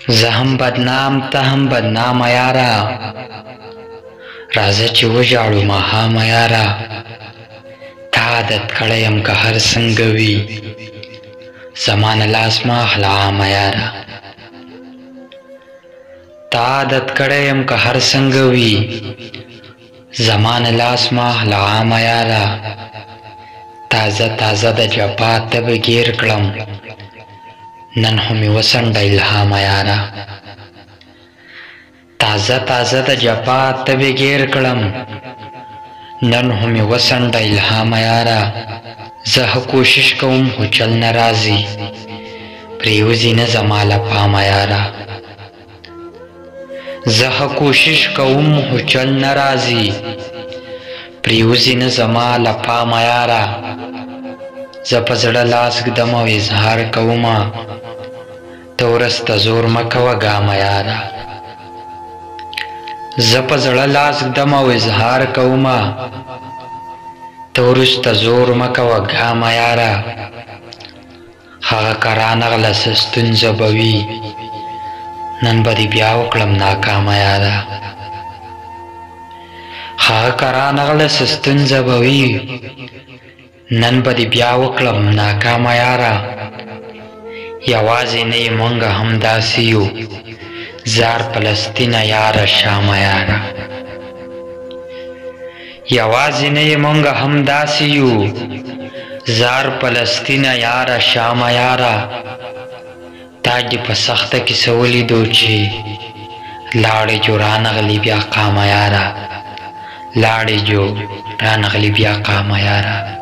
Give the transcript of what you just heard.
زه هم بدنام ته هم بدنامه یاره، راځه چې وژاړو ماښامه یاره. تا عادت کړی یم که هر څنګه وي، زما نه لاس مه اخله عامه یاره. تا عادت کړی یم که هر څنګه وي، زما نه لاس مه اخله عامه یاره. تازه تازه د جفا تبې ګیر کړم، نن خو مې وڅنډه الهامه یاره. تازه تازه د جفا تبې ګیر کړم، نن خو مې وڅنډه الهامه یاره. زه کوشش کوم خو چل نه راځي، پرېوځي نه زما له پامه یاره. زه کوشش کوم خو چل نه راځي، پرېوځي نه زما له پامه یاره. زه په زړه لاس ږدم او اظهار کومه، ته ورسته زور مه کوه ګامه یاره. زه په زړه لاس ږدم او اظهار کومه، ته ورسته زور مه کوه ګامه یاره. هغه که رانغله څه ستونزه به وي، نن به دې بیا وکړم ناکامه یاره. هغه که رانغله څه ستونزه به وي، نن به دې بیا وکړم ناکامه یاره. یوازې نه یې مونږ همداسې یو، زار فلسطینه یاره شامه یاره. یوازې نه یې مونږ همداسې یو، زار فلسطینه یاره شامه یاره. تا دې په سخته کې څه ولیدو چې لاړې جو رانغلې بیا قامه یاره. لاړې جو رانغلې بیا قامه یاره.